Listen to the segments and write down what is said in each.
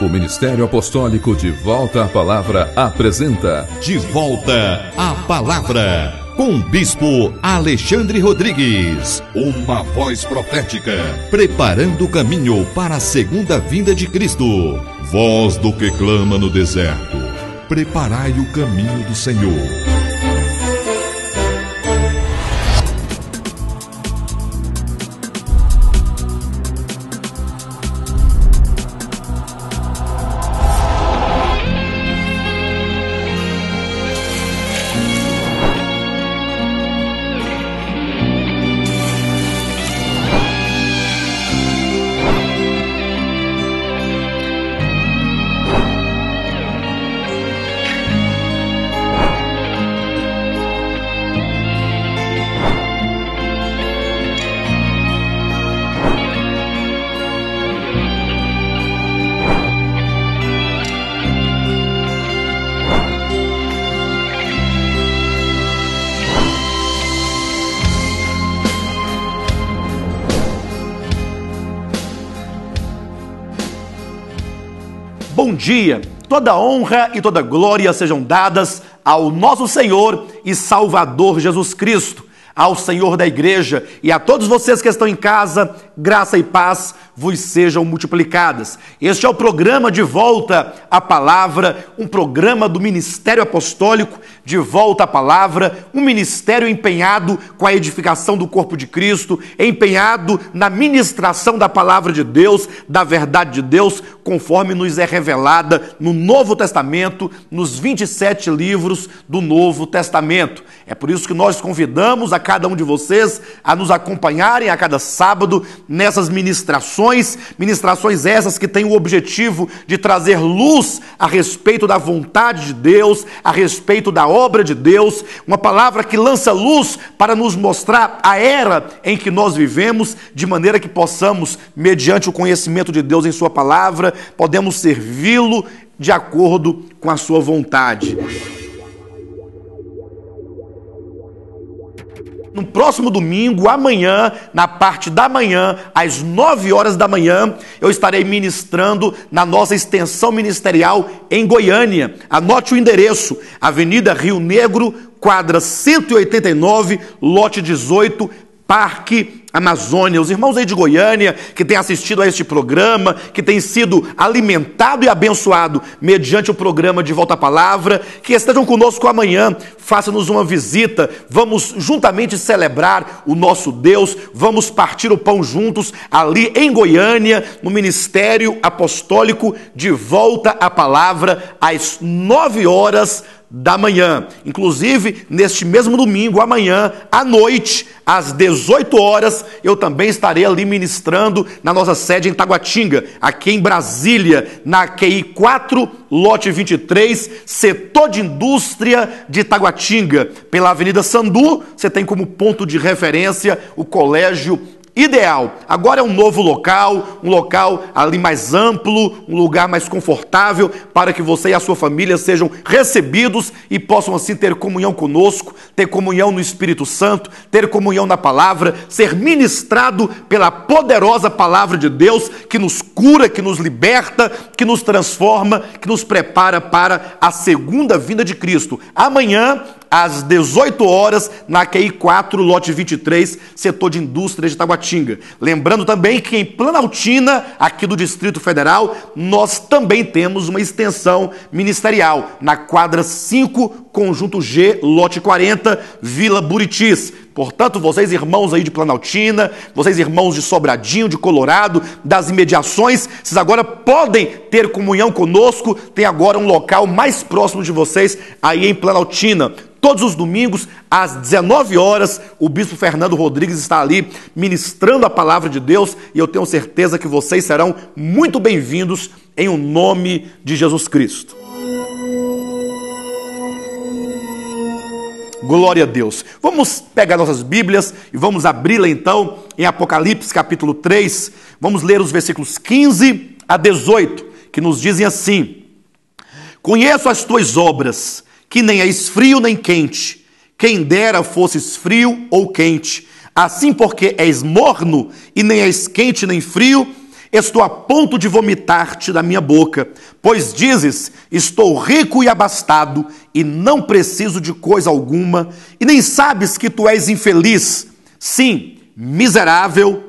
O Ministério Apostólico De Volta à Palavra apresenta De Volta à Palavra, com o Bispo Alexandre Rodrigues. Uma voz profética, preparando o caminho para a segunda vinda de Cristo. Voz do que clama no deserto, preparai o caminho do Senhor. Bom dia! Toda honra e toda glória sejam dadas ao nosso Senhor e Salvador Jesus Cristo, ao Senhor da Igreja e a todos vocês que estão em casa, graça e paz vos sejam multiplicadas. Este é o programa De Volta à Palavra, um programa do Ministério Apostólico De Volta à Palavra, um ministério empenhado com a edificação do corpo de Cristo, empenhado na ministração da Palavra de Deus, da verdade de Deus, conforme nos é revelada no Novo Testamento, nos 27 livros do Novo Testamento. É por isso que nós convidamos a cada um de vocês a nos acompanharem a cada sábado nessas ministrações essas que têm o objetivo de trazer luz a respeito da vontade de Deus, a respeito da obra de Deus, uma palavra que lança luz para nos mostrar a era em que nós vivemos, de maneira que possamos, mediante o conhecimento de Deus em sua palavra, podemos servi-lo de acordo com a sua vontade. No próximo domingo, amanhã, na parte da manhã, às 9 horas da manhã, eu estarei ministrando na nossa extensão ministerial em Goiânia. Anote o endereço: Avenida Rio Negro, quadra 189, lote 18, Parque Amazônia. Os irmãos aí de Goiânia que têm assistido a este programa, que têm sido alimentados e abençoados mediante o programa De Volta à Palavra, que estejam conosco amanhã, faça-nos uma visita, vamos juntamente celebrar o nosso Deus, vamos partir o pão juntos ali em Goiânia, no Ministério Apostólico De Volta à Palavra, às 9 horas da manhã. Inclusive, neste mesmo domingo, amanhã, à noite, às 18 horas, eu também estarei ali ministrando na nossa sede em Taguatinga, aqui em Brasília, na QI 4, lote 23, setor de indústria de Taguatinga. Pela Avenida Sandu, você tem como ponto de referência o Colégio Ideal. Agora é um novo local, um local ali mais amplo, um lugar mais confortável para que você e a sua família sejam recebidos e possam assim ter comunhão conosco, ter comunhão no Espírito Santo, ter comunhão na palavra, ser ministrado pela poderosa palavra de Deus que nos cura, que nos liberta, que nos transforma, que nos prepara para a segunda vinda de Cristo. Amanhã, às 18 horas, na QI 4, lote 23, setor de indústria de Taguatinga. Lembrando também que em Planaltina, aqui do Distrito Federal, nós também temos uma extensão ministerial, na quadra 5, conjunto G, lote 40, Vila Buritis. Portanto, vocês irmãos aí de Planaltina, vocês irmãos de Sobradinho, de Colorado, das imediações, vocês agora podem ter comunhão conosco, tem agora um local mais próximo de vocês aí em Planaltina. Todos os domingos, às 19 horas, o Bispo Fernando Rodrigues está ali ministrando a palavra de Deus e eu tenho certeza que vocês serão muito bem-vindos em o nome de Jesus Cristo. Glória a Deus. Vamos pegar nossas Bíblias e vamos abri-la então em Apocalipse capítulo 3. Vamos ler os versículos 15 a 18, que nos dizem assim: Conheço as tuas obras, que nem és frio nem quente. Quem dera fosses frio ou quente. Assim, porque és morno e nem és quente nem frio, estou a ponto de vomitar-te da minha boca, pois dizes, estou rico e abastado, e não preciso de coisa alguma, e nem sabes que tu és infeliz, sim, miserável,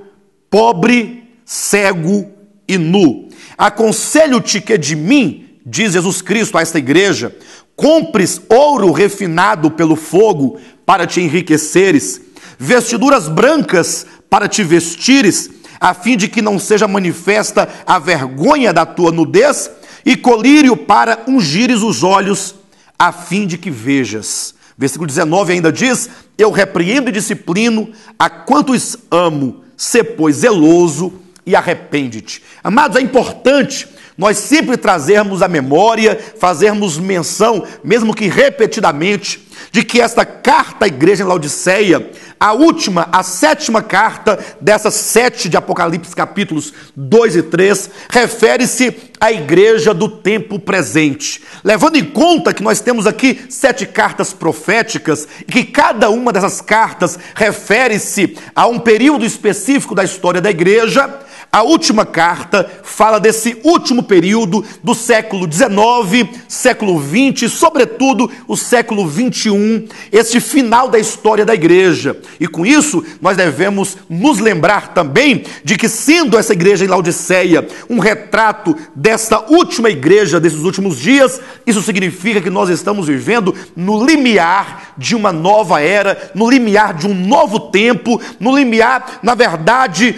pobre, cego e nu. Aconselho-te que de mim, diz Jesus Cristo a esta igreja, compres ouro refinado pelo fogo para te enriqueceres, vestiduras brancas para te vestires, a fim de que não seja manifesta a vergonha da tua nudez, e colírio para ungires os olhos, a fim de que vejas. Versículo 19 ainda diz, eu repreendo e disciplino a quantos amo, sê pois zeloso e arrepende-te. Amados, é importante nós sempre trazermos à memória, fazermos menção, mesmo que repetidamente, de que esta carta à igreja em Laodiceia, a última, a sétima carta dessas 7 de Apocalipse, capítulos 2 e 3, refere-se à igreja do tempo presente. Levando em conta que nós temos aqui 7 cartas proféticas, e que cada uma dessas cartas refere-se a um período específico da história da igreja, a última carta fala desse último período do século XIX, século XX, sobretudo o século XXI, este final da história da igreja. E com isso, nós devemos nos lembrar também de que, sendo essa igreja em Laodiceia um retrato dessa última igreja, desses últimos dias, isso significa que nós estamos vivendo no limiar de uma nova era, no limiar de um novo tempo, no limiar, na verdade,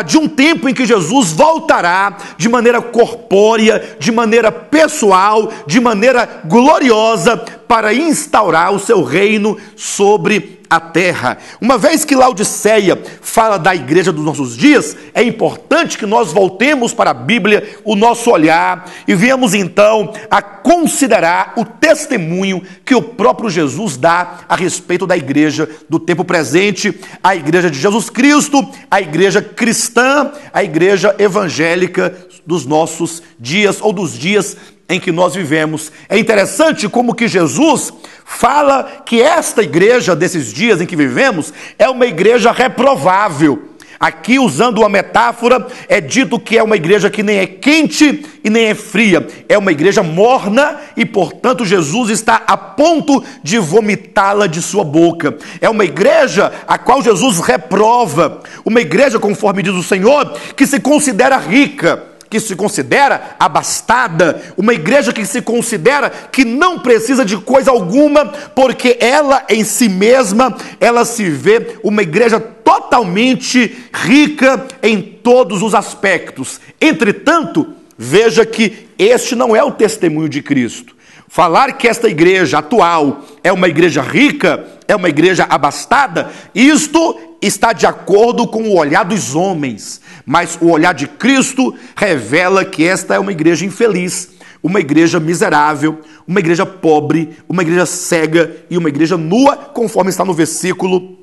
de um tempo em que Jesus voltará de maneira corpórea, de maneira pessoal, de maneira gloriosa, para instaurar o seu reino sobre a terra. Uma vez que Laodiceia fala da igreja dos nossos dias, é importante que nós voltemos para a Bíblia o nosso olhar e venhamos então a considerar o testemunho que o próprio Jesus dá a respeito da igreja do tempo presente, a igreja de Jesus Cristo, a igreja cristã, a igreja evangélica dos nossos dias ou dos dias em que nós vivemos. É interessante como que Jesus fala que esta igreja desses dias em que vivemos é uma igreja reprovável. Aqui, usando uma metáfora, é dito que é uma igreja que nem é quente e nem é fria. É uma igreja morna e, portanto, Jesus está a ponto de vomitá-la de sua boca. É uma igreja a qual Jesus reprova. Uma igreja, conforme diz o Senhor, que se considera rica, que se considera abastada, uma igreja que se considera que não precisa de coisa alguma, porque ela em si mesma, ela se vê uma igreja totalmente rica em todos os aspectos. Entretanto, veja que este não é o testemunho de Cristo. Falar que esta igreja atual é uma igreja rica, é uma igreja abastada, isto está de acordo com o olhar dos homens, mas o olhar de Cristo revela que esta é uma igreja infeliz, uma igreja miserável, uma igreja pobre, uma igreja cega e uma igreja nua, conforme está no versículo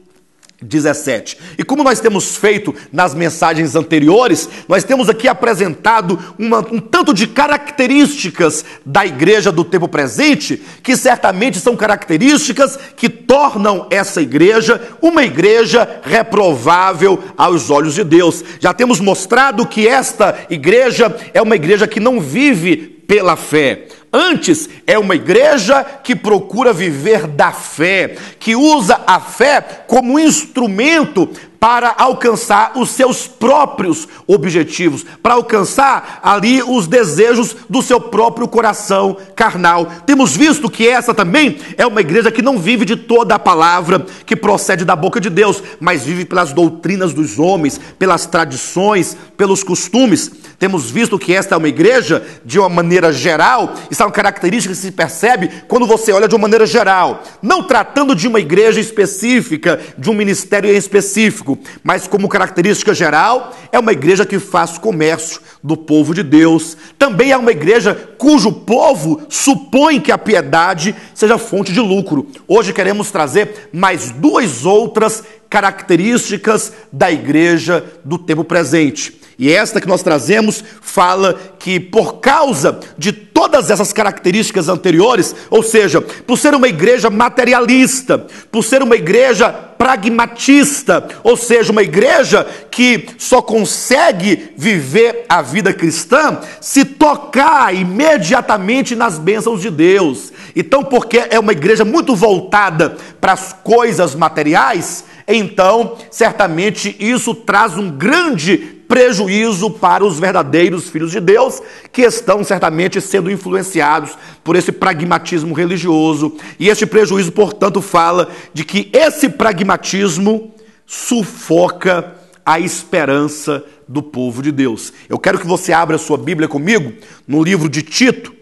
17. E como nós temos feito nas mensagens anteriores, nós temos aqui apresentado um tanto de características da igreja do tempo presente, que certamente são características que tornam essa igreja uma igreja reprovável aos olhos de Deus. Já temos mostrado que esta igreja é uma igreja que não vive pela fé. Antes, é uma igreja que procura viver da fé, que usa a fé como instrumento para alcançar os seus próprios objetivos, para alcançar ali os desejos do seu próprio coração carnal. Temos visto que essa também é uma igreja que não vive de toda a palavra que procede da boca de Deus, mas vive pelas doutrinas dos homens, pelas tradições, pelos costumes. Temos visto que esta é uma igreja, de uma maneira geral, e são características que se percebe quando você olha de uma maneira geral, não tratando de uma igreja específica, de um ministério em específico, mas como característica geral, é uma igreja que faz comércio do povo de Deus. Também é uma igreja cujo povo supõe que a piedade seja fonte de lucro. Hoje queremos trazer mais 2 outras características da igreja do tempo presente. E esta que nós trazemos fala que por causa de todas essas características anteriores, ou seja, por ser uma igreja materialista, por ser uma igreja pragmatista, ou seja, uma igreja que só consegue viver a vida cristã se tocar imediatamente nas bênçãos de Deus. Então, porque é uma igreja muito voltada para as coisas materiais, então, certamente, isso traz um grande prejuízo para os verdadeiros filhos de Deus, que estão certamente sendo influenciados por esse pragmatismo religioso. E este prejuízo, portanto, fala de que esse pragmatismo sufoca a esperança do povo de Deus. Eu quero que você abra a sua Bíblia comigo no livro de Tito.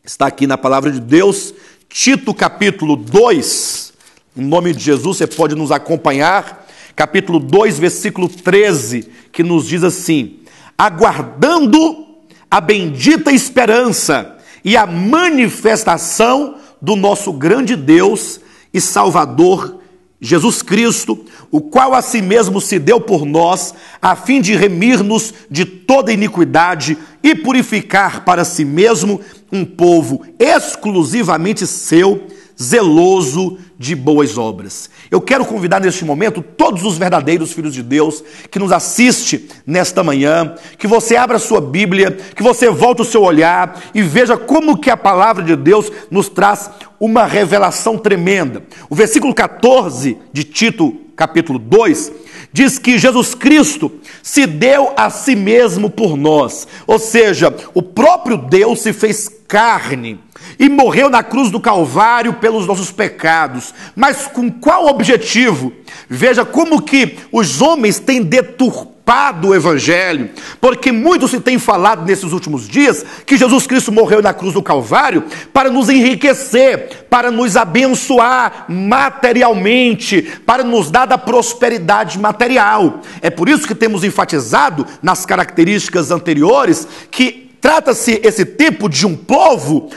Está aqui na palavra de Deus, Tito capítulo 2. Em nome de Jesus, você pode nos acompanhar. Capítulo 2, versículo 13, que nos diz assim: aguardando a bendita esperança e a manifestação do nosso grande Deus e Salvador Jesus Cristo, o qual a si mesmo se deu por nós, a fim de remir-nos de toda iniquidade e purificar para si mesmo um povo exclusivamente seu, zeloso de boas obras. Eu quero convidar neste momento todos os verdadeiros filhos de Deus que nos assistem nesta manhã, que você abra a sua Bíblia, que você volte o seu olhar e veja como que a palavra de Deus nos traz uma revelação tremenda. O versículo 14 de Tito, capítulo 2, diz que Jesus Cristo se deu a si mesmo por nós, ou seja, o próprio Deus se fez carne e morreu na cruz do Calvário pelos nossos pecados. Mas com qual objetivo? Veja como que os homens têm deturpado o Evangelho, porque muito se tem falado nesses últimos dias que Jesus Cristo morreu na cruz do Calvário para nos enriquecer, para nos abençoar materialmente, para nos dar da prosperidade material. É por isso que temos enfatizado nas características anteriores que trata-se esse tipo de um povo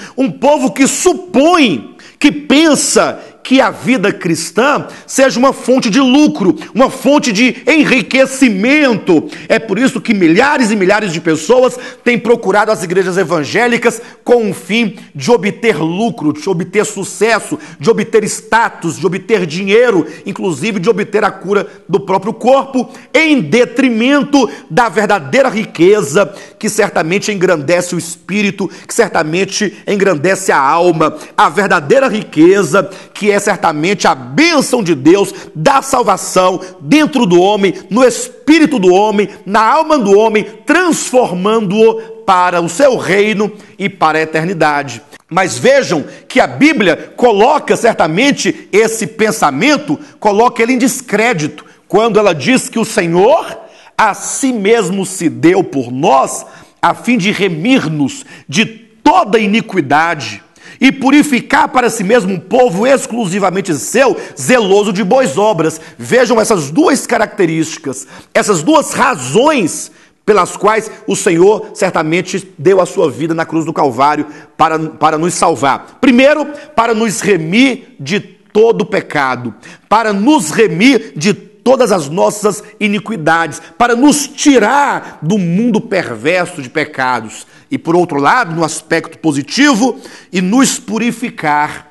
que supõe, que pensa que a vida cristã seja uma fonte de lucro, uma fonte de enriquecimento. É por isso que milhares e milhares de pessoas têm procurado as igrejas evangélicas com o fim de obter lucro, de obter sucesso, de obter status, de obter dinheiro, inclusive de obter a cura do próprio corpo, em detrimento da verdadeira riqueza que certamente engrandece o espírito, que certamente engrandece a alma, a verdadeira riqueza que é certamente a bênção de Deus, da salvação dentro do homem, no espírito do homem, na alma do homem, transformando-o para o seu reino e para a eternidade. Mas vejam que a Bíblia coloca certamente esse pensamento, coloca ele em descrédito, quando ela diz que o Senhor a si mesmo se deu por nós, a fim de remir-nos de toda iniquidade e purificar para si mesmo um povo exclusivamente seu, zeloso de boas obras. Vejam essas duas características, essas duas razões pelas quais o Senhor certamente deu a sua vida na cruz do Calvário para nos salvar. Primeiro, para nos remir de todo pecado, para nos remir de todas as nossas iniquidades, para nos tirar do mundo perverso de pecados. E por outro lado, no aspecto positivo, e nos purificar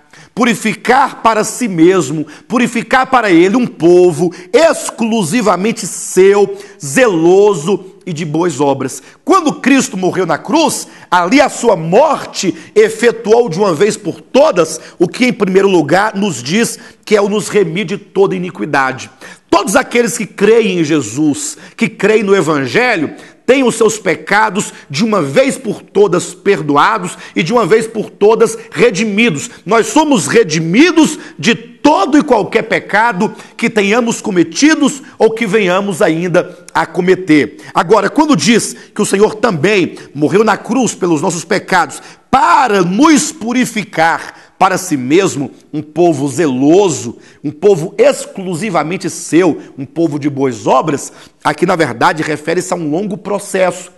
para si mesmo, purificar para ele um povo exclusivamente seu, zeloso e de boas obras. Quando Cristo morreu na cruz, ali a sua morte efetuou de uma vez por todas o que em primeiro lugar nos diz que é o nos remir de toda iniquidade. Todos aqueles que creem em Jesus, que creem no Evangelho, têm os seus pecados de uma vez por todas perdoados e de uma vez por todas redimidos. Nós somos redimidos de todo e qualquer pecado que tenhamos cometidos ou que venhamos ainda a cometer. Agora, quando diz que o Senhor também morreu na cruz pelos nossos pecados para nos purificar para si mesmo um povo zeloso, um povo exclusivamente seu, um povo de boas obras, aqui na verdade refere-se a um longo processo.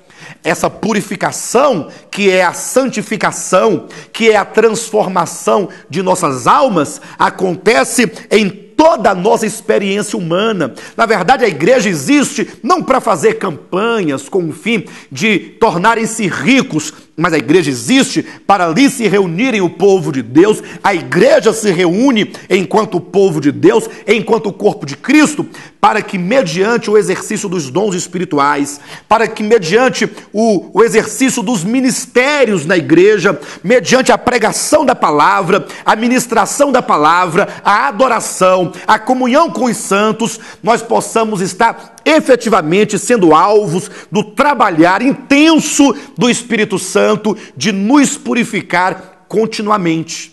Essa purificação, que é a santificação, que é a transformação de nossas almas, acontece em toda a nossa experiência humana. Na verdade, a igreja existe não para fazer campanhas com o fim de tornarem-se ricos, mas a igreja existe para ali se reunirem o povo de Deus. A igreja se reúne enquanto povo de Deus, enquanto corpo de Cristo, para que mediante o exercício dos dons espirituais, para que mediante o exercício dos ministérios na igreja, mediante a pregação da palavra, a ministração da palavra, a adoração, a comunhão com os santos, nós possamos estar efetivamente sendo alvos do trabalhar intenso do Espírito Santo de nos purificar continuamente.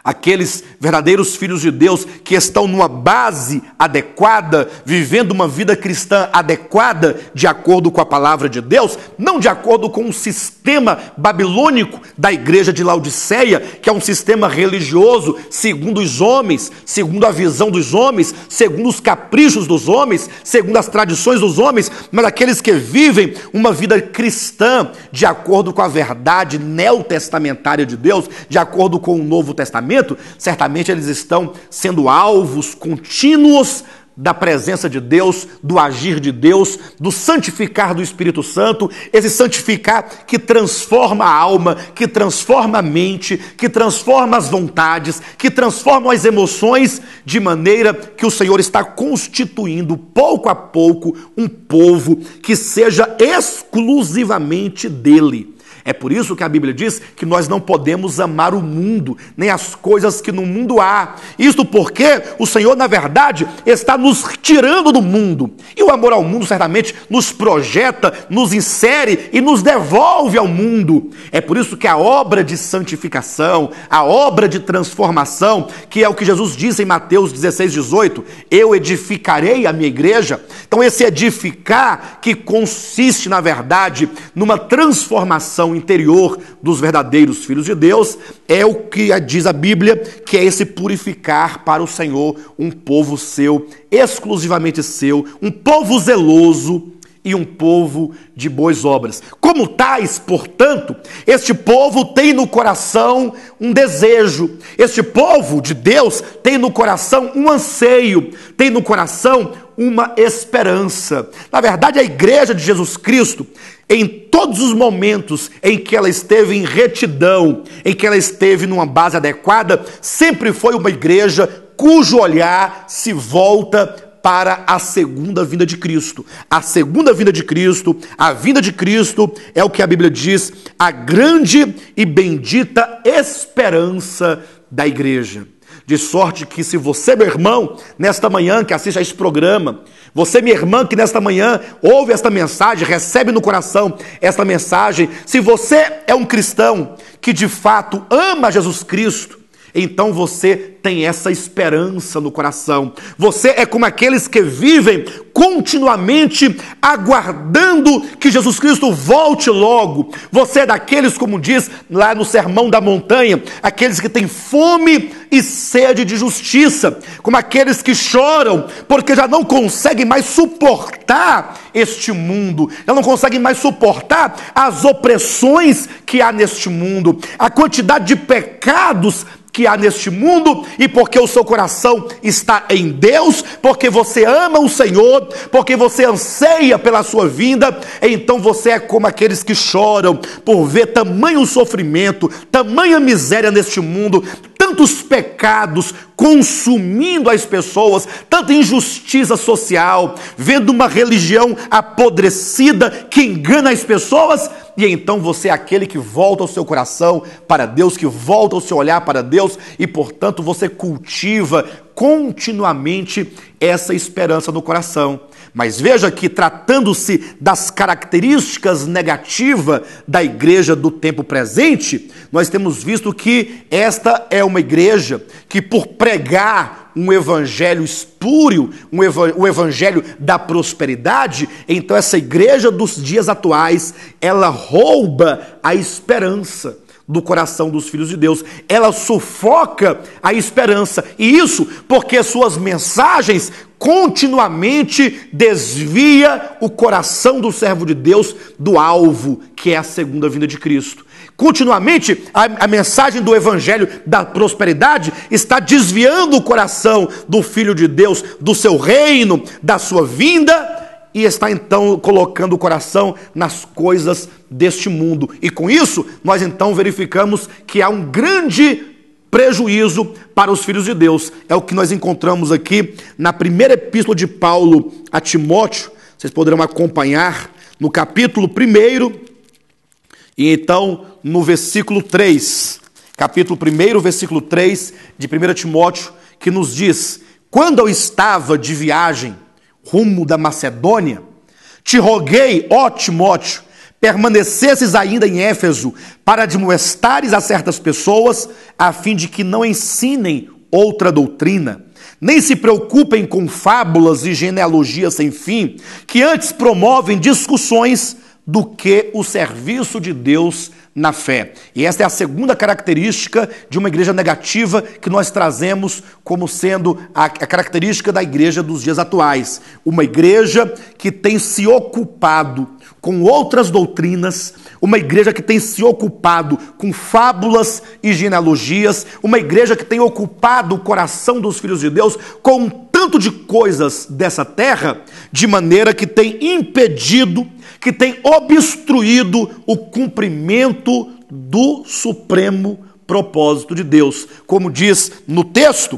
Aqueles verdadeiros filhos de Deus que estão numa base adequada, vivendo uma vida cristã adequada, de acordo com a palavra de Deus, não de acordo com o sistema babilônico da igreja de Laodiceia, que é um sistema religioso segundo os homens, segundo a visão dos homens, segundo os caprichos dos homens, segundo as tradições dos homens, mas aqueles que vivem uma vida cristã de acordo com a verdade neotestamentária de Deus, de acordo com o Novo Testamento, certamente eles estão sendo alvos contínuos da presença de Deus, do agir de Deus, do santificar do Espírito Santo, esse santificar que transforma a alma, que transforma a mente, que transforma as vontades, que transforma as emoções, de maneira que o Senhor está constituindo, pouco a pouco, um povo que seja exclusivamente dele. É por isso que a Bíblia diz que nós não podemos amar o mundo, nem as coisas que no mundo há. Isto porque o Senhor, na verdade, está nos tirando do mundo. E o amor ao mundo certamente nos projeta, nos insere e nos devolve ao mundo. É por isso que a obra de santificação, a obra de transformação, que é o que Jesus disse em Mateus 16:18, eu edificarei a minha igreja. Então esse edificar que consiste, na verdade, numa transformação interior dos verdadeiros filhos de Deus, é o que diz a Bíblia, que é esse purificar para o Senhor um povo seu, exclusivamente seu, um povo zeloso e um povo de boas obras. Como tais, portanto, este povo tem no coração um desejo, este povo de Deus tem no coração um anseio, tem no coração uma esperança. Na verdade, a igreja de Jesus Cristo, em todos os momentos em que ela esteve em retidão, em que ela esteve numa base adequada, sempre foi uma igreja cujo olhar se volta para a segunda vinda de Cristo. A segunda vinda de Cristo, a vinda de Cristo é o que a Bíblia diz, a grande e bendita esperança da igreja. De sorte que se você, meu irmão, nesta manhã que assiste a esse programa, você, minha irmã, que nesta manhã ouve esta mensagem, recebe no coração esta mensagem, se você é um cristão que de fato ama Jesus Cristo, então você tem essa esperança no coração. Você é como aqueles que vivem continuamente aguardando que Jesus Cristo volte logo. Você é daqueles, como diz lá no Sermão da Montanha, aqueles que têm fome e sede de justiça, como aqueles que choram porque já não conseguem mais suportar este mundo, já não conseguem mais suportar as opressões que há neste mundo, a quantidade de pecados que há neste mundo, e porque o seu coração está em Deus, porque você ama o Senhor, porque você anseia pela sua vinda, então você é como aqueles que choram por ver tamanho sofrimento, tamanha miséria neste mundo, tantos pecados consumindo as pessoas, tanta injustiça social, vendo uma religião apodrecida que engana as pessoas, e então você é aquele que volta o seu coração para Deus, que volta o seu olhar para Deus, e portanto você cultiva continuamente essa esperança no coração. Mas veja que, tratando-se das características negativas da igreja do tempo presente, nós temos visto que esta é uma igreja que, por pregar um evangelho espúrio, o evangelho da prosperidade, então essa igreja dos dias atuais, ela rouba a esperança. do coração dos filhos de Deus. Ela sufoca a esperança. E isso porque suas mensagens continuamente desvia o coração do servo de Deus do alvo, que é a segunda vinda de Cristo. Continuamente, a mensagem do evangelho da prosperidade está desviando o coração do Filho de Deus, do seu reino, da sua vinda, e está então colocando o coração nas coisas deste mundo. E com isso, nós então verificamos que há um grande prejuízo para os filhos de Deus. É o que nós encontramos aqui na primeira epístola de Paulo a Timóteo. Vocês poderão acompanhar no capítulo 1, e então no versículo 3, capítulo 1, versículo 3 de 1 Timóteo, que nos diz: quando eu estava de viagem rumo da Macedônia, te roguei, ó Timóteo, permanecesses ainda em Éfeso para admoestares a certas pessoas, a fim de que não ensinem outra doutrina, nem se preocupem com fábulas e genealogias sem fim, que antes promovem discussões do que o serviço de Deus na fé. E esta é a segunda característica de uma igreja negativa que nós trazemos como sendo a característica da igreja dos dias atuais. Uma igreja que tem se ocupado com outras doutrinas, uma igreja que tem se ocupado com fábulas e genealogias, uma igreja que tem ocupado o coração dos filhos de Deus com um tanto de coisas dessa terra, de maneira que tem impedido, que tem obstruído o cumprimento do supremo propósito de Deus. Como diz no texto,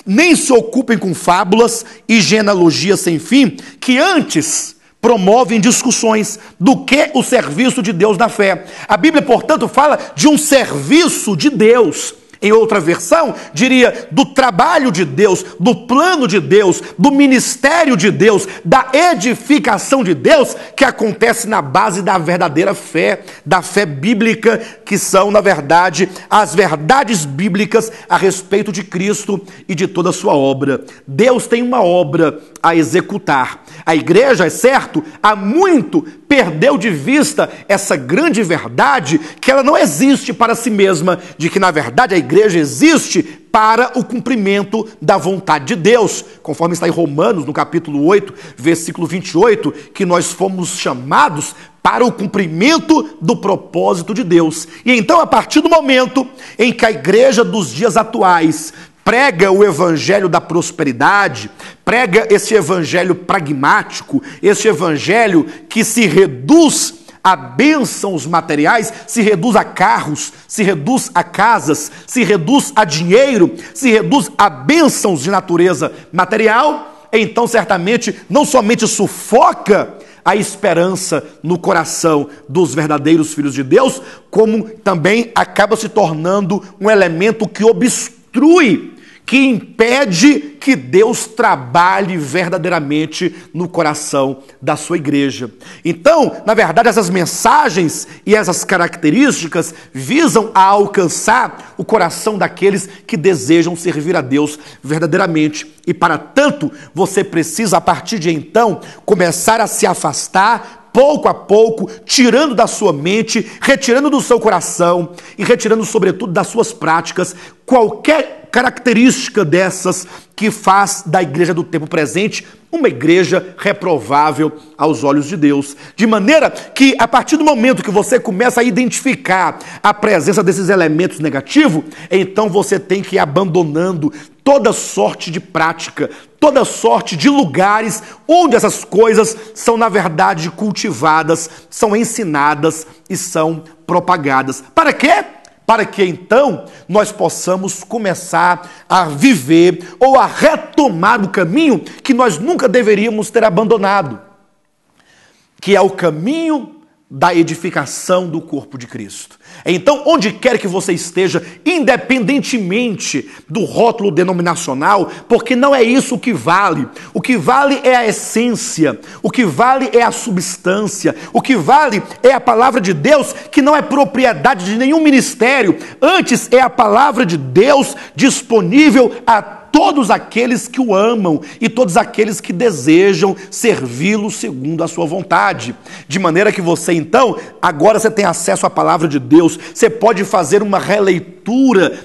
nem se ocupem com fábulas e genealogias sem fim, que antes promovem discussões do que o serviço de Deus na fé. A Bíblia, portanto, fala de um serviço de Deus. Em outra versão, diria do trabalho de Deus, do plano de Deus, do ministério de Deus, da edificação de Deus, que acontece na base da verdadeira fé, da fé bíblica, que são, na verdade, as verdades bíblicas a respeito de Cristo e de toda a sua obra. Deus tem uma obra a executar. A igreja, é certo, há muito perdeu de vista essa grande verdade, que ela não existe para si mesma, de que, na verdade, a igreja existe para o cumprimento da vontade de Deus, conforme está em Romanos, no capítulo 8, versículo 28, que nós fomos chamados para o cumprimento do propósito de Deus. E então, a partir do momento em que a igreja dos dias atuais prega o evangelho da prosperidade, prega esse evangelho pragmático, esse evangelho que se reduz a bênçãos materiais, se reduz a carros, se reduz a casas, se reduz a dinheiro, se reduz a bênçãos de natureza material, então certamente não somente sufoca a esperança no coração dos verdadeiros filhos de Deus, como também acaba se tornando um elemento que obstrui, que impede que Deus trabalhe verdadeiramente no coração da sua igreja. Então, na verdade, essas mensagens e essas características visam a alcançar o coração daqueles que desejam servir a Deus verdadeiramente. E para tanto, você precisa, a partir de então, começar a se afastar pouco a pouco, tirando da sua mente, retirando do seu coração e retirando, sobretudo, das suas práticas, qualquer característica dessas que faz da igreja do tempo presente uma igreja reprovável aos olhos de Deus. De maneira que, a partir do momento que você começa a identificar a presença desses elementos negativos, então você tem que ir abandonando toda sorte de prática, toda sorte de lugares onde essas coisas são, na verdade, cultivadas, são ensinadas e são propagadas. Para quê? Para que então nós possamos começar a viver ou a retomar o caminho que nós nunca deveríamos ter abandonado, que é o caminho da edificação do corpo de Cristo. Então, onde quer que você esteja, independentemente do rótulo denominacional, porque não é isso que vale. O que vale é a essência, o que vale é a substância, o que vale é a palavra de Deus, que não é propriedade de nenhum ministério, antes é a palavra de Deus disponível a todos aqueles que o amam e todos aqueles que desejam servi-lo segundo a sua vontade. De maneira que você, então, agora você tem acesso à palavra de Deus, você pode fazer uma releitura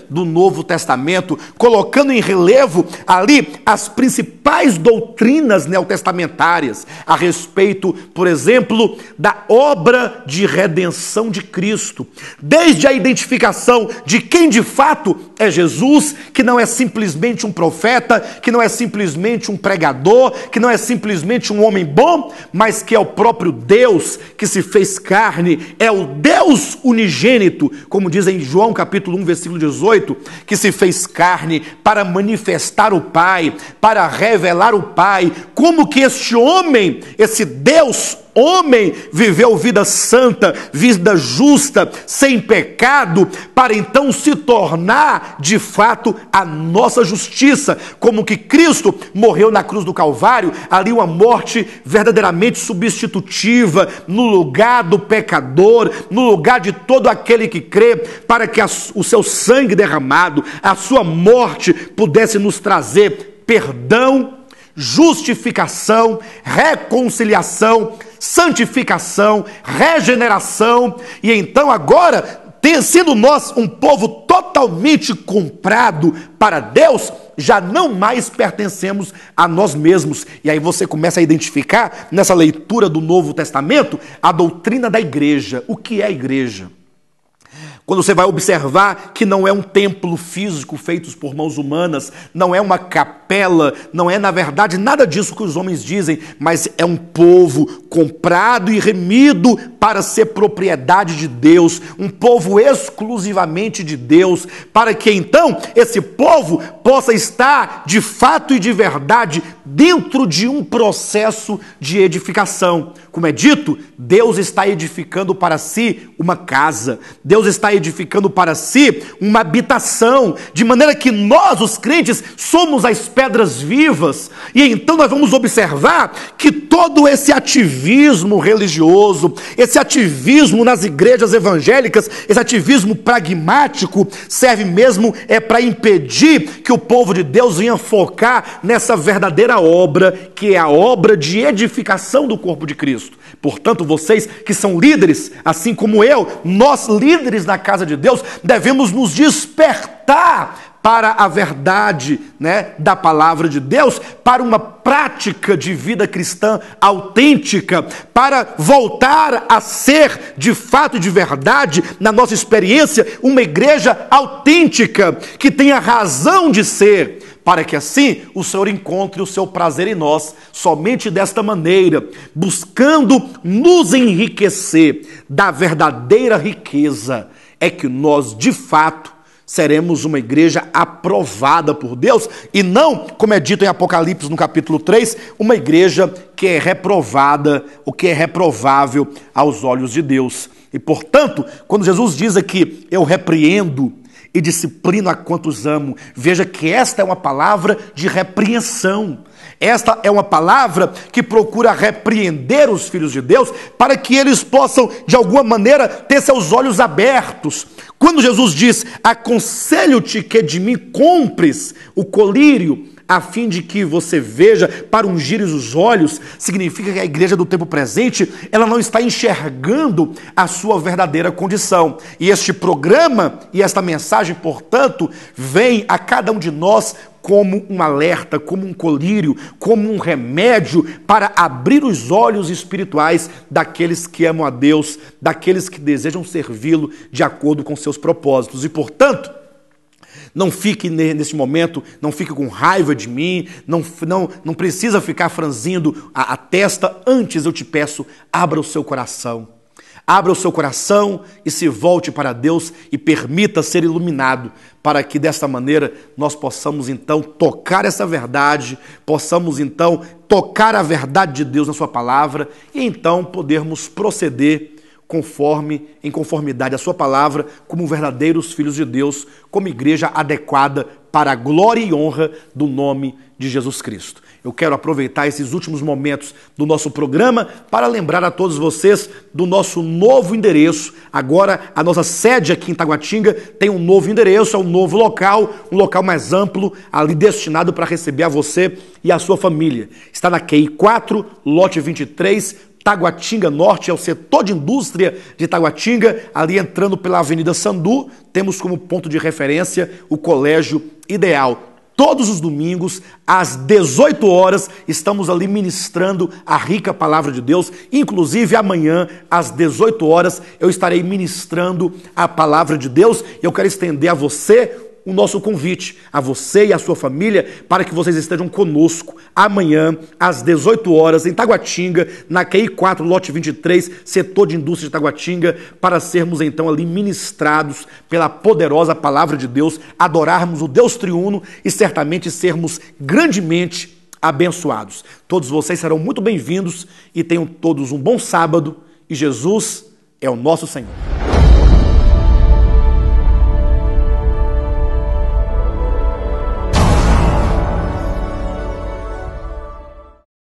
do Novo Testamento, colocando em relevo ali as principais doutrinas neotestamentárias a respeito, por exemplo, da obra de redenção de Cristo, desde a identificação de quem de fato é Jesus, que não é simplesmente um profeta, que não é simplesmente um pregador, que não é simplesmente um homem bom, mas que é o próprio Deus que se fez carne, é o Deus unigênito, como diz em João capítulo 1, versículo 18, que se fez carne para manifestar o Pai, para revelar o Pai, como que este homem, esse Deus homem, viveu vida santa, vida justa, sem pecado, para então se tornar de fato a nossa justiça, como que Cristo morreu na cruz do Calvário, ali uma morte verdadeiramente substitutiva, no lugar do pecador, no lugar de todo aquele que crê, para que o seu sangue derramado, a sua morte pudesse nos trazer perdão, justificação, reconciliação, santificação, regeneração, e então agora, sendo nós um povo totalmente comprado para Deus, já não mais pertencemos a nós mesmos. E aí você começa a identificar, nessa leitura do Novo Testamento, a doutrina da igreja. O que é a igreja? Quando você vai observar que não é um templo físico feito por mãos humanas, não é uma capela, não é, na verdade, nada disso que os homens dizem, mas é um povo comprado e remido para ser propriedade de Deus, um povo exclusivamente de Deus, para que então esse povo possa estar de fato e de verdade dentro de um processo de edificação. Como é dito, Deus está edificando para si uma casa, Deus está edificando para si uma habitação, de maneira que nós, os crentes, somos as pedras vivas, e então nós vamos observar que todo esse ativismo religioso, esse ativismo nas igrejas evangélicas, esse ativismo pragmático, serve mesmo para impedir que o povo de Deus venha focar nessa verdadeira obra, que é a obra de edificação do corpo de Cristo. Portanto, vocês que são líderes, assim como eu, nós líderes na casa de Deus, devemos nos despertar para a verdade, da palavra de Deus, para uma prática de vida cristã autêntica, para voltar a ser, de fato e de verdade, na nossa experiência, uma igreja autêntica, que tenha razão de ser, para que assim o Senhor encontre o seu prazer em nós, somente desta maneira, buscando nos enriquecer da verdadeira riqueza, é que nós, de fato, seremos uma igreja aprovada por Deus, e não, como é dito em Apocalipse no capítulo 3, uma igreja que é reprovada, o que é reprovável aos olhos de Deus. E portanto, quando Jesus diz aqui, eu repreendo e disciplino a quantos amo, veja que esta é uma palavra de repreensão. Esta é uma palavra que procura repreender os filhos de Deus para que eles possam, de alguma maneira, ter seus olhos abertos. Quando Jesus diz, aconselho-te que de mim compres o colírio, a fim de que você veja para ungires os olhos, significa que a igreja do tempo presente, ela não está enxergando a sua verdadeira condição. E este programa e esta mensagem, portanto, vem a cada um de nós como um alerta, como um colírio, como um remédio para abrir os olhos espirituais daqueles que amam a Deus, daqueles que desejam servi-lo de acordo com seus propósitos. E, portanto, não fique nesse momento, não fique com raiva de mim, não precisa ficar franzindo a testa. Antes eu te peço, abra o seu coração. Abra o seu coração e se volte para Deus e permita ser iluminado, para que desta maneira nós possamos então tocar essa verdade, possamos então tocar a verdade de Deus na sua palavra e então podermos proceder em conformidade à sua palavra, como verdadeiros filhos de Deus, como igreja adequada para a glória e honra do nome de Jesus Cristo. Eu quero aproveitar esses últimos momentos do nosso programa para lembrar a todos vocês do nosso novo endereço. Agora, a nossa sede aqui em Taguatinga tem um novo endereço, é um novo local, um local mais amplo, ali destinado para receber a você e a sua família. Está na QI 4, lote 23, Taguatinga Norte, é o setor de indústria de Taguatinga, ali entrando pela Avenida Sandu, temos como ponto de referência o Colégio Ideal. Todos os domingos, às 18 horas, estamos ali ministrando a rica palavra de Deus. Inclusive, amanhã, às 18 horas, eu estarei ministrando a palavra de Deus. E eu quero estender a você o nosso convite, a você e a sua família, para que vocês estejam conosco amanhã, às 18 horas, em Taguatinga, na QI 4, lote 23, setor de indústria de Taguatinga, para sermos então ali ministrados pela poderosa palavra de Deus, adorarmos o Deus triuno e certamente sermos grandemente abençoados. Todos vocês serão muito bem-vindos e tenham todos um bom sábado, e Jesus é o nosso Senhor.